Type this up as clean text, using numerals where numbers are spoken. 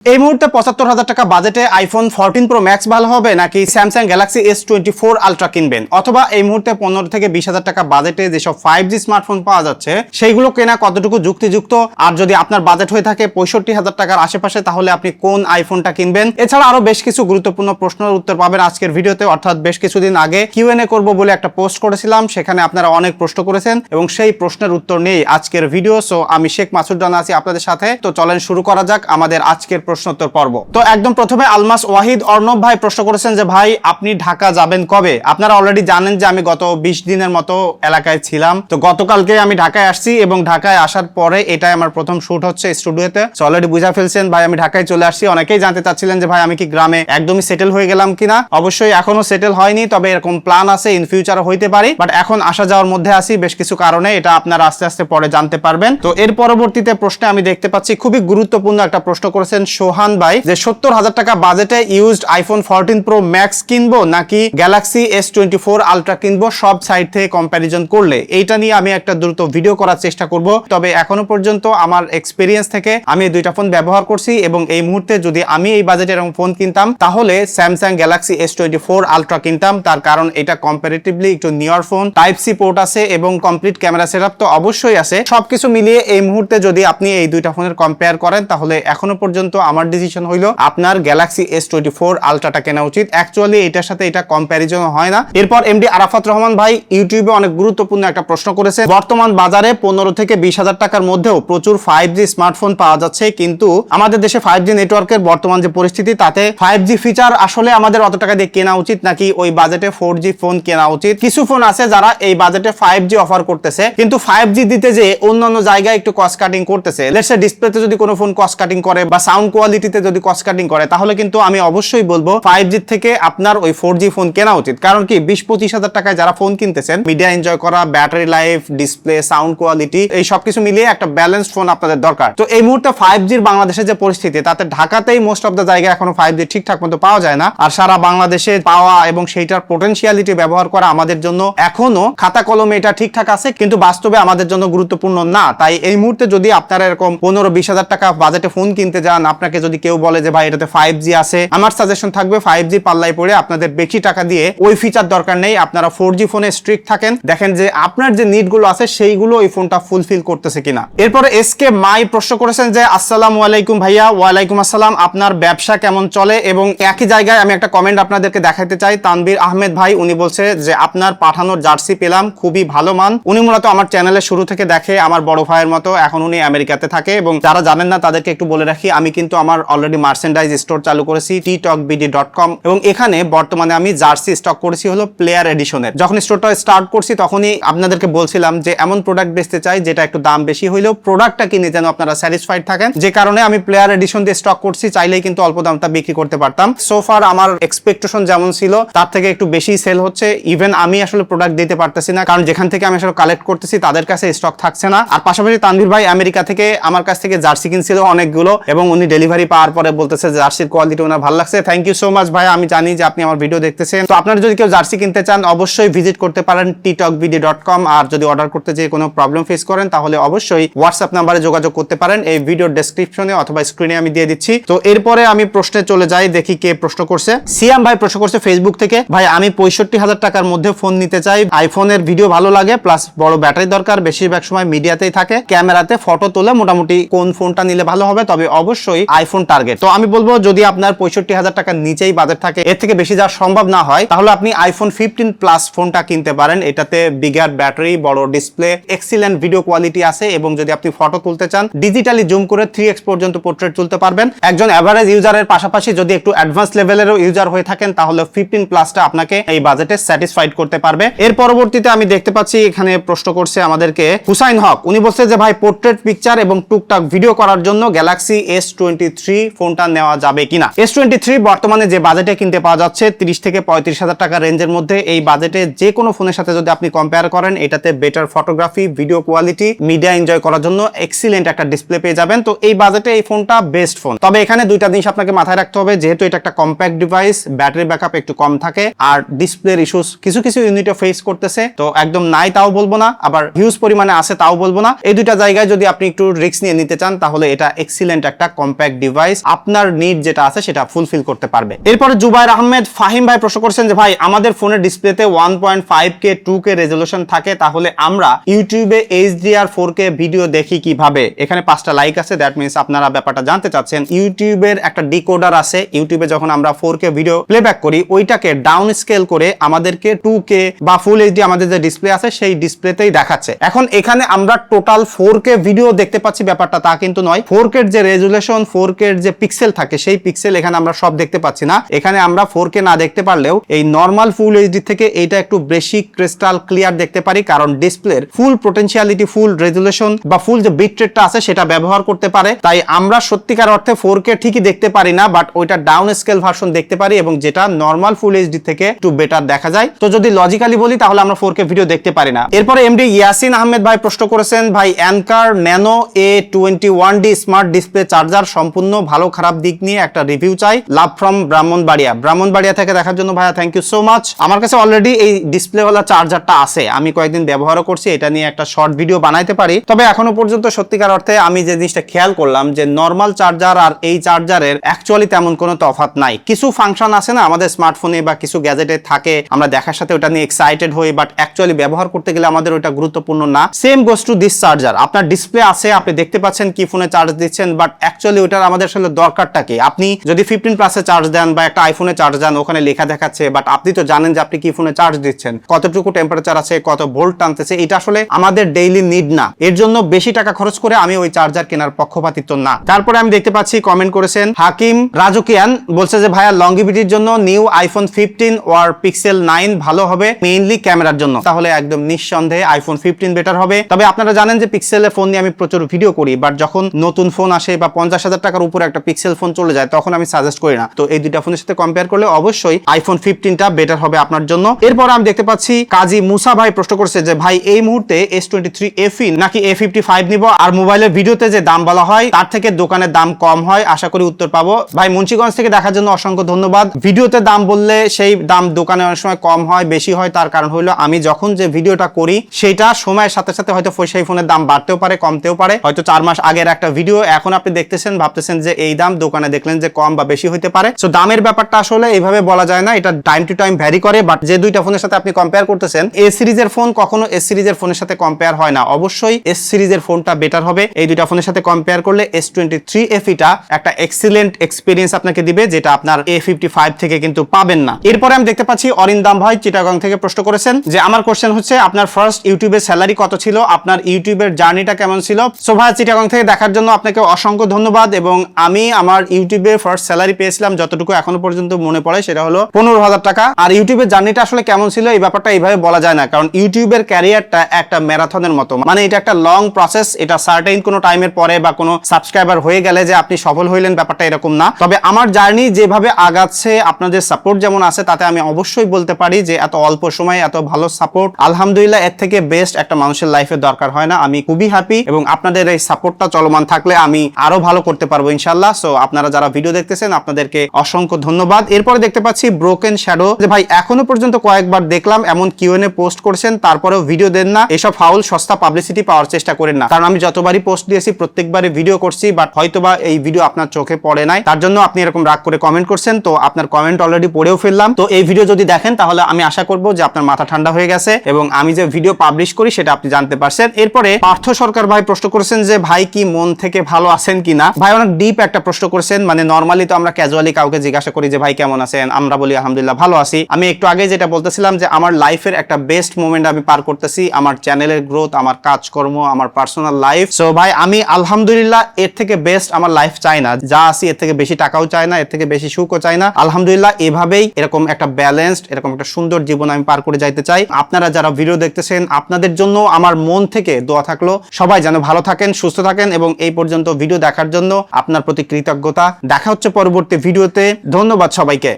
এই মুহূর্তে ৭৫,০০০ টাকা বাজেটে আইফোন 14 প্রো ম্যাক্স ভালো হবে নাকি স্যামসাং গ্যালাক্সি S24 আলট্রা কিনবেন, অথবা এই মুহূর্তে 15 থেকে 20,০০০ টাকা বাজেটে যেসব 5G স্মার্টফোন পাওয়া যাচ্ছে সেইগুলো কেনা কতটুকু যুক্তিযুক্ত, আর যদি আপনার বাজেট হয়ে থাকে ৬৫,০০০ টাকার আশেপাশে তাহলে আপনি কোন আইফোনটা কিনবেন। এছাড়া আরো বেশ কিছু গুরুত্বপূর্ণ প্রশ্নের উত্তর পাবেন আজকের ভিডিওতে, অর্থাৎ বেশ কিছুদিন আগে কিউএনএ করব বলে একটা পোস্ট করেছিলাম, সেখানে আপনারা অনেক প্রশ্ন করেছেন এবং সেই প্রশ্নের উত্তর নিয়েই আজকের ভিডিও। সো আমি শেখ মাসুদ রানা আছি আপনাদের সাথে। তো চলেন শুরু করা যাক আমাদের আজকের প্রশ্নোত্তর পর্ব। তো একদম প্রথমে আলমাস ওয়াহিদ অর্ণব ভাই প্রশ্ন করেছেন যে ভাই আপনি ঢাকা যাবেন কবে। আপনারা অলরেডি জানেন যে আমি গত 20 দিনের মতো এলাকায় ছিলাম। তো গতকালকে আমি ঢাকায় আসছি এবং ঢাকায় আসার পরে এটাই আমার প্রথম শুট হচ্ছে স্টুডিওতে। সো অলরেডি বুঝা ফেলছেন ভাই আমি ঢাকায় চলে আসছি। অনেকেই জানতে চাচ্ছিলেন যে ভাই আমি কি গ্রামে একদমই সেটেল হয়ে গেলাম কিনা। অবশ্যই এখনো সেটেল হয়নি, তবে এরকম প্ল্যান আছে, ইন ফিউচারে হইতে পারি, বাট এখন আসা যাওয়ার মধ্যে আছি বেশ কিছু কারণে। এটা আপনারা আস্তে আস্তে পরে জানতে পারবেন। তো এর পরবর্তীতে প্রশ্নে আমি দেখতে পাচ্ছি খুবই গুরুত্বপূর্ণ একটা প্রশ্ন করেছেন সোহান ভাই, যে ৭০,০০০ টাকা বাজেটে ইউজড আইফোন 14 প্রো ম্যাক্স কিনবো নাকি গ্যালাক্সি S24 আলট্রা কিনবো সব সাইড থেকে কম্প্যারিজন করলে। এইটা নিয়ে আমি একটা দ্রুত ভিডিও করার চেষ্টা করব। তবে এখনো পর্যন্ত আমার এক্সপিরিয়েন্স থেকে আমি এই দুইটা ফোন ব্যবহার করছি এবং এই মুহূর্তে যদি আমি এই বাজেটে এরকম ফোন কিনতাম তাহলে স্যামসাং গ্যালাক্সি S24 আলট্রা কিনতাম। তার কারণ এটা কম্পারেটিভলি একটু newer phone, type C port আছে এবং কমপ্লিট ক্যামেরা সেটআপ তো অবশ্যই আছে। সবকিছু মিলিয়ে এই মুহূর্তে যদি আপনি এই দুইটা ফোনের কম্পেয়ার করেন তাহলে এখনো পর্যন্ত আমার ডিসিশন হইলো আপনার গ্যালাক্সি S24 আলট্রাটা কেনা উচিত। অ্যাকচুয়ালি এটার সাথে এটা কম্প্যারিজন হয় না। এরপর এমডি আরাফাত রহমান ভাই ইউটিউবে অনেক গুরুত্বপূর্ণ একটা প্রশ্ন করেছে, বর্তমান বাজারে 15 থেকে 20,০০০ টাকার মধ্যেও প্রচুর 5G স্মার্টফোন পাওয়া যাচ্ছে, কিন্তু আমাদের দেশে 5G নেটওয়ার্কের বর্তমান যে পরিস্থিতি তাতে 5G ফিচার আসলে আমাদের অত টাকা দিয়ে কেনা উচিত নাকি ওই বাজেটে 4G ফোন কেনা উচিত। কিছু ফোন আছে যারা এই বাজেটে 5G অফার করতেছে, কিন্তু 5G দিতে যে অন্যান্য জায়গায় একটু কস্ট কাটিং করতেছে। লেটস সে ডিসপ্লেতে যদি কোনো ফোন কস্ট কাটিং করে বা সাউন্ড কোয়ালিটিতে যদি কস্ট কাটিং করে তাহলে কিন্তু আমি অবশ্যই বলবো 5G থেকে আপনার ওই 4G ফোন কেনা উচিত। কারণ কি 20-25,০০০ টাকায় যারা ফোন কিনতেছেন, মিডিয়া এনজয় করা, battery life, display, sound quality, এই সবকিছু মিলিয়ে একটা ব্যালেন্সড ফোন আপনাদের দরকার। তো এই মুহূর্তে 5Gর বাংলাদেশের যে পরিস্থিতি তাতে ঢাকাতেই মোস্ট অফ দ্য জায়গায় এখনো 5G ঠিকঠাক মতো পাওয়া যায় না, আর সারা বাংলাদেশে পাওয়া এবং সেইটার পোটেনশিয়ালিটি ব্যবহার করা আমাদের জন্য এখনো খাতা কলমে এটা ঠিকঠাক আছে, কিন্তু বাস্তবে আমাদের জন্য গুরুত্বপূর্ণ না। তাই এই মুহূর্তে যদি আপনারা এরকম 15-20,০০০ টাকা বাজেটে ফোন কিনতে যান, আপনাকে যদি কেউ বলে যে ভাই এটাতে 5G আছে, আমার সাজেশন থাকবে 5G পাল্লায় পড়ে আপনাদের বেশি টাকা দিয়ে ওই ফিচার দরকার নেই। আপনারা 4G ফোনে স্ট্রিক্ট থাকেন, দেখেন যে আপনার যে নিড গুলো আছে সেইগুলো ওই ফোনটা ফুলফিল করতেছে কিনা। এরপরে এসকে মাই প্রশ্ন করেছেন যে আসসালামু আলাইকুম ভাইয়া। ওয়ালাইকুম আসসালাম। আপনার ব্যবসা কেমন চলে? এবং একই জায়গায় আমি একটা কমেন্ট আপনাদেরকে দেখাতে চাই। তানবীর আহমেদ ভাই উনি বলছে যে আপনার পাঠানোর জার্সি পেলাম, খুবই ভালো মান। উনি মূলত আমার চ্যানেলের শুরু থেকে দেখে, আমার বড় ভাইয়ের মতো। এখন উনি আমেরিকাতে থাকে এবং যারা জানেন না তাদেরকে একটু বলে রাখি, আমি কিন্তু আমার অলরেডি মার্চেন্ডাইজ স্টোর চালু করেছি ttalkbd.com এবং এখানে বর্তমানে আমি জার্সি স্টক করেছি হলো প্লেয়ার এডিশনের। যখন স্টোরটা স্টার্ট করছি তখনই আপনাদেরকে বলছিলাম যে এমন প্রোডাক্ট বেচতে চাই যেটা একটু দাম বেশি হইলেও প্রোডাক্টটা কিনে যেন আপনারা স্যাটিসফাইড থাকেন, যে কারণে আমি প্লেয়ার এডিশন দিয়ে স্টক করছি। চাইলেই কিন্তু অল্প দামটা বিক্রি করতে পারতাম। সোফার আমার এক্সপেকটেশন যেমন ছিল তার থেকে একটু বেশি সেল হচ্ছে। ইভেন আমি আসলে প্রোডাক্ট দিতে পারতেছি না, কারণ যেখান থেকে আমি আসলে কালেক্ট করতেছি তাদের কাছে স্টক থাকছে না। আর পাশাপাশি তানভীর ভাই আমেরিকা থেকে আমার কাছ থেকে জার্সি কিনছিল অনেকগুলো এবং উনি ডেলিভারি পাওয়ার পরে বলতেছে জার্সির কোয়ালিটি ওনার ভালো লাগছে। থ্যাংক ইউ সো মাচ ভাই, আমি জানি যে আপনি আমার ভিডিও দেখতেছেন। তো আপনারা যদি কেউ জার্সি কিনতে চান অবশ্যই ভিজিট করতে পারেন ttalkbd.com। আর যদি অর্ডার করতে যে কোনো প্রবলেম ফেস করেন তাহলে অবশ্যই হোয়াটসঅ্যাপ নাম্বারে যোগাযোগ করতে পারেন, এই ভিডিওর ডেসক্রিপশনে অথবা স্ক্রিনে আমি দিয়ে দিচ্ছি। তো এরপরে আমি প্রশ্নে চলে যাই, দেখি কে প্রশ্ন করছে। সিয়াম ভাই প্রশ্ন করছে ফেসবুক থেকে, ভাই আমি 65,০০০ টাকার মধ্যে ফোন নিতে চাই। আইফোনের ভিডিও ভালো লাগে, প্লাস বড় ব্যাটারি দরকার, বেশিরভাগ সময় মিডিয়াতেই থাকে, ক্যামেরাতে ফটো তোলে, মোটামুটি কোন ফোনটা নিলে ভালো হবে? তবে অবশ্যই আইফোন টার্গেট। তো আমি বলবো যদি আপনার 65,০০০ টাকার নিচেই বাজেট থাকে, এর থেকে বেশি যাওয়া সম্ভব না হয়, তাহলে আপনি আইফোন 15 প্লাস ফোনটা কিনতে পারেন। এটাতে বিগার ব্যাটারি, বড় ডিসপ্লে, এক্সিলেন্ট ভিডিও কোয়ালিটি আছে এবং যদি আপনি ফটো তুলতে চান ডিজিটালি জুম করে 3x পর্যন্ত পোর্ট্রেট তুলতে পারবেন। একজন এভারেজ ইউজারের পাশাপাশি যদি একটু অ্যাডভান্স লেভেলেরও ইউজার হয়ে থাকেন তাহলে 15 প্লাসটা আপনাকে এই বাজেটে স্যাটিসফাইড করতে পারবে। এর পরবর্তীতে আমি দেখতে পাচ্ছি এখানে প্রশ্ন করছে আমাদেরকে হুসাইন হক। উনি বলছে যে ভাই পোর্ট্রেট পিকচার এবং টুকটাক ভিডিও করার জন্য গ্যালাক্সি S23 ফোনটা নেওয়া যাবে কিনা। S23 বর্তমানে যে বাজেটে কিনতে পাওয়া যাচ্ছে 30 থেকে 35,০০০ টাকা রেঞ্জের মধ্যে, এই বাজেটে যে কোনো ফোনের সাথে যদি আপনি কম্পেয়ার করেন এটাতে better photography, video quality, media enjoy করার জন্য এক্সিলেন্ট একটা ডিসপ্লে পেয়ে যাবেন। তো এই বাজেটে এই ফোনটা বেস্ট ফোন। তবে এখানে দুইটা জিনিস আপনাকে মাথায় রাখতে হবে, যেহেতু এটা একটা কম্প্যাক্ট ডিভাইস, ব্যাটারি ব্যাকআপ একটু কম থাকে আর ডিসপ্লের ইস্যুস কিছু কিছু ইউনিটে ফেস করতেছে। তো একদম নাই তাও বলবো না, আবার হিউজ পরিমাণে আছে তাও বলবো না। এই দুইটা জায়গায় যদি আপনি একটু রিস্ক নিয়ে নিতে চান তাহলে এটা এক্সিলেন্ট একটা কম্প্যাক্ট কম্প্যাক্ট ডিভাইস আপনার নিড যেটা আছে সেটা ফুলফিল করতে পারবে। এরপরে জুবাইর আহমেদ ফাহিম ভাই প্রশ্ন করছেন যে ভাই আমাদের ফোনের ডিসপ্লেতে 1.5K 2K রেজলিউশন থাকে, তাহলে আমরা ইউটিউবে HDR 4K ভিডিও দেখি কিভাবে? এখানে 5টা লাইক আছে, দ্যাট মিন্স আপনারা ব্যাপারটা জানতে চাচ্ছেন। ইউটিউবের একটা ডিকোডার আছে, ইউটিউবে যখন আমরা 4K ভিডিও প্লেব্যাক করি ওইটাকে ডাউন স্কেল করে আমাদেরকে 2K বা ফুল এইচডি আমাদের যে ডিসপ্লে আছে সেই ডিসপ্লেতেই দেখাচ্ছে। এখন এখানে আমরা টোটাল 4K ভিডিও দেখতে পাচ্ছি, ব্যাপারটা তা কিন্তু নয়। 4K এর যে রেজুলেশন, 4K এর যে পিক্সেল থাকে সেই পিক্সেল এখানে আমরা সব দেখতে পাচ্ছি না। এখানে আমরা 4K না দেখতে পারলেও এই নরমাল ফুল এইচডি থেকে এইটা একটু বেশি ক্রিস্টাল ক্লিয়ার দেখতে পারি, কারণ ডিসপ্লের ফুল পোটেনশিয়ালিটি, ফুল রেজুলেশন বা ফুল যে বিট রেটটা আছে সেটা ব্যবহার করতে পারে। তাই আমরা সত্যিকার অর্থে 4K ঠিকই দেখতে পারি না, বাট ওইটা ডাউন স্কেল ভার্সন দেখতে পারি এবং যেটা নরমাল ফুল এইচডি থেকে একটু বেটার দেখা যায়। তো যদি লজিক্যালি বলি তাহলে আমরা 4K ভিডিও দেখতে পারি না। এরপরে এমডি ইয়াসিন আহমেদ ভাই প্রশ্ন করেছেন ভাই Anchor nano A21D smart display charger সম্পূর্ণ ভালো খারাপ দিক নিয়ে একটা রিভিউ চাই। লাভ ফ্রম ব্রাহ্মণবাড়িয়া থেকে দেখার জন্য ভাইয়া থ্যাংক ইউ সো মাচ। আমার কাছে অলরেডি এই ডিসপ্লেওয়ালা চার্জারটা আছে, আমি কয়েকদিন ব্যবহারও করছি, এটা নিয়ে একটা শর্ট ভিডিও বানাইতে পারি। তবে এখনো পর্যন্ত সত্যিকার অর্থে আমি যে জিনিসটা খেয়াল করলাম যে নরমাল চার্জার আর এই চার্জারের অ্যাকচুয়ালি তেমন কোনো তফাৎ নাই। কিছু ফাংশন আছে না আমাদের স্মার্টফোনে বা কিছু গ্যাজেটে থাকে, আমরা দেখার সাথে ওটা নিয়ে এক্সাইটেড হই, বাট অ্যাকচুয়ালি ব্যবহার করতে গেলে আমাদের ওটা গুরুত্বপূর্ণ না। Same goes to this charger. আপনার ডিসপ্লে আছে, আপনি দেখতে পাচ্ছেন কি ফোনে চার্জ দিচ্ছেন, বাট অ্যাকচুয়ালি ওটার আমাদের আসলে দরকারটা কি? আপনি যদি 15 প্লাসে চার্জ দেন বা একটা আইফোনে চার্জ দেন, ওখানে লেখা দেখাচ্ছে, বাট আপনি তো জানেন যে আপনি কি ফোনে চার্জ দিচ্ছেন, কতটুকু টেম্পারেচার আছে, কত ভোল্ট টানতেছে, এটা আসলে আমাদের ডেইলি নিড না। এর জন্য বেশি টাকা খরচ করে আমি ওই চার্জার কেনার পক্ষপাতিত্ব না। তারপরে আমি দেখতে পাচ্ছি কমেন্ট করেছেন হাকিম রাজুকিয়ান, বলছে যে ভাইয়া লংগিভিটির জন্য নিউ আইফোন 15 ওর পিক্সেল 9 ভালো হবে মেইনলি ক্যামেরার জন্য। তাহলে একদম নিঃসন্দেহে আইফোন 15 বেটার হবে। তবে আপনারা জানেন যে পিক্সেলের ফোন নিয়ে আমি প্রচুর ভিডিও করি, বাট যখন নতুন ফোন আসে বা 50,000 টাকার উপরে একটা পিক্সেল ফোন চলে যায় তখন আমি সাজেস্ট করি না। তো এই দুইটা ফোনের সাথে কম্পেয়ার করলে অবশ্যই আইফোন 15টা বেটার হবে আপনার জন্য। এরপর আমি দেখতে পাচ্ছি কাজী মুসা ভাই প্রশ্ন করছে যে ভাই এই মুহূর্তে S23 FE নাকি A55 নিব, আর মোবাইলের ভিডিওতে যে দাম বলা হয় তার থেকে দোকানের দাম কম হয়, আশা করি উত্তর পাবো। ভাই মুন্সিগঞ্জ থেকে দেখার জন্য অসংখ্য ধন্যবাদ। ভিডিওতে দাম বললে সেই দাম দোকানে অনেক সময় কম হয়, বেশি হয়, তার কারণ হলো আমি যখন যে ভিডিওটা করি সেটা সময়ের সাথে সাথে হয়তো সেই ফোনের দাম বাড়তেও পারে, কমতেও পারে। হয়তো 4 মাস আগের একটা ভিডিও এখন আপনি দেখতেছেন, ভাবতেছেন যে এই দাম, দোকানে দেখলেন যে কম বা বেশি হইতে পারে। সো দামের ব্যাপারটা আসলে এইভাবে বলা যায় না, এটা টাইম টু টাইম ভ্যারি করে। বাট যে দুইটা ফোনের সাথে আপনি কম্পেয়ার করতেছেন, এ সিরিজের ফোন কখনো এস সিরিজের ফোনের সাথে কম্পেয়ার হয় না, অবশ্যই এস সিরিজের ফোনটা বেটার হবে। এই দুইটা ফোনের সাথে কম্পেয়ার করলে S23 FE টা একটা এক্সিলেন্ট এক্সপেরিয়েন্স আপনাকে দিবে, যেটা আপনার A55 থেকে কিন্তু পাবেন না। এরপরে আমি দেখতে পাচ্ছি অরিন্দাম ভাই চিটাগং থেকে প্রশ্ন করেছেন যে আমার কোশ্চেন হচ্ছে আপনার ফার্স্ট ইউটিউবের স্যালারি কত ছিল, আপনার ইউটিউবের জার্নিটা কেমন ছিল? সো ভাই চিটাগং থেকে দেখার জন্য আপনাকে অসংখ্য ধন্যবাদ। এবং আমি আমার ইউটিউবে ফার্স্ট স্যালারি পেয়েছিলাম, যতটুকু এখনো পর্যন্ত মনে পড়ে সেটা হলো 15,000 টাকা। আর ইউটিউবের জার্নিটা আসলে কেমন ছিল এই ব্যাপারটা এইভাবে বলা যায় না, কারণ ইউটিউবের ক্যারিয়ারটা একটা ম্যারাথনের মতো, মানে এটা একটা লং প্রসেস। এটা সার্টেইন কোনো টাইমের পরে বা কোনো সাবস্ক্রাইবার হয়ে গেলে যে আপনি সফল হইলেন ব্যাপারটা এরকম না। তবে আমার জার্নি যেভাবে আগাচ্ছে, আপনাদের সাপোর্ট যেমন আছে, তাতে আমি অবশ্যই বলতে পারি যে এত অল্প সময়ে এত ভালো সাপোর্ট, আলহামদুলিল্লাহ, এর থেকে বেস্ট একটা মানুষের লাইফে দরকার হয় না। আমি খুবই হ্যাপি এবং আপনাদের এই সাপোর্টটা চলমান থাকলে আমি আরো ভালো করতে পারবো ইনশাআল্লাহ। সো আপনারা যারা ভিডিও দেখতেছেন আপনাদেরকে অসংখ্য ধন্যবাদ। এরপরে দেখতে পাচ্ছি ব্রোকেন শ্যাডো, যে ভাই এখনো পর্যন্ত কয়েকবার দেখলাম এমন কিউএনএ পোস্ট করছেন, তারপরেও ভিডিও দেন না, এসব ফাউল সস্তা পাবলিসিটি পাওয়ার চেষ্টা করেন না। কারণ আমি যতবারই পোস্ট দিয়েছি প্রত্যেকবারই ভিডিও করছি, বাট হয়তোবা এই ভিডিও আপনার চোখে পড়ে নাই, তার জন্য আপনি এরকম রাগ করে কমেন্ট করছেন। তো আপনার কমেন্ট অলরেডি পড়েও ফেললাম। তো এই ভিডিও যদি দেখেন তাহলে আমি আশা করবো যে আপনার মাথা ঠান্ডা হয়ে গেছে এবং আমি যে ভিডিও পাবলিশ করি সেটা আপনি জানতে পারছেন। এরপরে পার্থ সরকার ভাই প্রশ্ন করেছেন যে ভাই কি মন থেকে ভালো আছেন কিনা। ভাই অনেক ডিপ একটা প্রশ্ন করেছেন, মানে নরমালি তো আমরা ক্যাজুয়ালি কাউকে জিজ্ঞাসা করি যে ভাই কেমন আছেন, আমরা বলি আলহামদুলিল্লাহ ভালো আছি। আমি একটু আগে যেটা বলতেছিলাম যে আমার লাইফের একটা বেস্ট মোমেন্ট আমি পার করতেছি, আমার চ্যানেলের গ্রোথ, আমার কাজকর্ম, আমার পার্সোনাল লাইফ। সো ভাই আমি আলহামদুলিল্লাহ এর থেকে বেস্ট আমার লাইফ চাই না, যা আছি এর থেকে বেশি টাকাও চাই না, এর থেকে বেশি সুখও চাই না। আলহামদুলিল্লাহ এভাবেই এরকম একটা ব্যালেন্সড, এরকম একটা সুন্দর জীবন আমি পার করে যাইতে চাই। আপনারা যারা ভিডিও দেখতেছেন আপনাদের জন্য আমার মন থেকে দোয়া থাকলো, সবাই যেন ভালো থাকেন, সুস্থ থাকেন এবং এই পর্যন্ত ভিডিও দেখার জন্য আপনার প্রতি কৃতজ্ঞতা। দেখা হচ্ছে পরবর্তী ভিডিওতে। ধন্যবাদ সবাইকে।